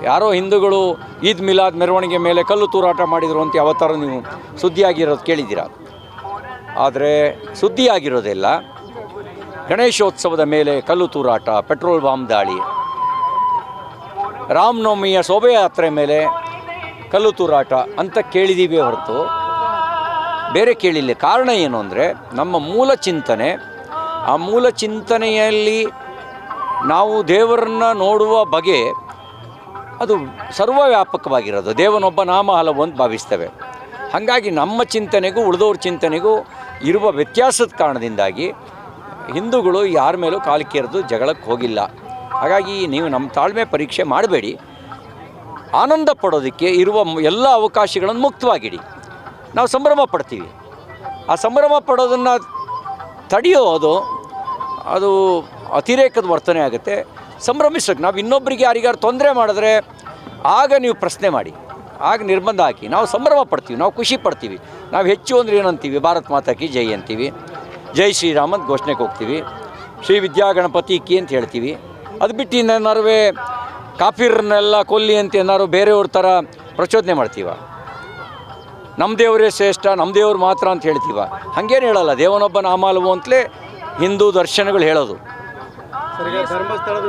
ಯಾರೋ ಹಿಂದೂಗಳು ಈದ್ ಮಿಲಾದ್ ಮೆರವಣಿಗೆ ಮೇಲೆ ಕಲ್ಲು ತೂರಾಟ ಮಾಡಿದರು ಅಂತ ಯಾವತ್ತಾರು ನೀವು ಸುದ್ದಿಯಾಗಿರೋದು ಕೇಳಿದ್ದೀರಾ? ಆದರೆ ಸುದ್ದಿಯಾಗಿರೋದೆಲ್ಲ ಗಣೇಶೋತ್ಸವದ ಮೇಲೆ ಕಲ್ಲು ತೂರಾಟ, ಪೆಟ್ರೋಲ್ ಬಾಂಬ್ ದಾಳಿ, ರಾಮನವಮಿಯ ಶೋಭಾಯಾತ್ರೆ ಮೇಲೆ ಕಲ್ಲು ತೂರಾಟ ಅಂತ ಕೇಳಿದ್ದೀವಿ ಹೊರತು ಬೇರೆ ಕೇಳಿಲ್ಲ. ಕಾರಣ ಏನು ಅಂದರೆ ನಮ್ಮ ಮೂಲ ಚಿಂತನೆ, ಆ ಮೂಲ ಚಿಂತನೆಯಲ್ಲಿ ನಾವು ದೇವರನ್ನು ನೋಡುವ ಬಗೆ ಅದು ಸರ್ವವ್ಯಾಪಕವಾಗಿರೋದು. ದೇವನೊಬ್ಬ ನಾಮ ಹಲವು ಅಂತ ಭಾವಿಸ್ತೇವೆ. ಹಾಗಾಗಿ ನಮ್ಮ ಚಿಂತನೆಗೂ ಉಳಿದವ್ರ ಚಿಂತನೆಗೂ ಇರುವ ವ್ಯತ್ಯಾಸದ ಕಾರಣದಿಂದಾಗಿ ಹಿಂದೂಗಳು ಯಾರ ಮೇಲೂ ಕಾಲಿಕೆರೆದು ಜಗಳಕ್ಕೆ ಹೋಗಿಲ್ಲ. ಹಾಗಾಗಿ ನೀವು ನಮ್ಮ ತಾಳ್ಮೆ ಪರೀಕ್ಷೆ ಮಾಡಬೇಡಿ. ಆನಂದ ಪಡೋದಕ್ಕೆ ಇರುವ ಎಲ್ಲ ಅವಕಾಶಗಳನ್ನು ಮುಕ್ತವಾಗಿಡಿ. ನಾವು ಸಂಭ್ರಮ ಪಡ್ತೀವಿ. ಆ ಸಂಭ್ರಮ ಪಡೋದನ್ನು ತಡೆಯೋದು ಅದು ಅತಿರೇಕದ ವರ್ತನೆ ಆಗುತ್ತೆ. ಸಂಭ್ರಮಿಸೋಕೆ ನಾವು ಇನ್ನೊಬ್ಬರಿಗೆ ಯಾರಿಗಾರು ತೊಂದರೆ ಮಾಡಿದ್ರೆ ಆಗ ನೀವು ಪ್ರಶ್ನೆ ಮಾಡಿ, ಆಗ ನಿರ್ಬಂಧ ಹಾಕಿ. ನಾವು ಸಂಭ್ರಮ ಪಡ್ತೀವಿ, ನಾವು ಖುಷಿ ಪಡ್ತೀವಿ. ನಾವು ಹೆಚ್ಚು ಅಂದರೆ ಏನಂತೀವಿ? ಭಾರತ್ ಮಾತಾ ಕಿ ಜೈ ಅಂತೀವಿ, ಜೈ ಶ್ರೀರಾಮ್ ಅಂತ ಘೋಷಣೆಗೆ ಹೋಗ್ತೀವಿ, ಶ್ರೀ ವಿದ್ಯಾ ಗಣಪತಿ ಕಿ ಅಂತ ಹೇಳ್ತೀವಿ. ಅದು ಬಿಟ್ಟು ಇನ್ನೇನಾರು ಕಾಫಿರ್ನೆಲ್ಲ ಕೊಲ್ಲಿ ಅಂತ ಏನಾರು ಬೇರೆಯವ್ರ ಥರ ಪ್ರಚೋದನೆ ಮಾಡ್ತೀವ? ನಮ್ಮ ದೇವರೇ ಶ್ರೇಷ್ಠ, ನಮ್ಮ ದೇವ್ರು ಮಾತ್ರ ಅಂತ ಹೇಳ್ತೀವ? ಹಾಗೇನು ಹೇಳಲ್ಲ. ದೇವನೊಬ್ಬ ನಾಮಾಲವು ಅಂತಲೇ ಹಿಂದೂ ದರ್ಶನಗಳು ಹೇಳೋದು. ಧರ್ಮಸ್ಥಳದ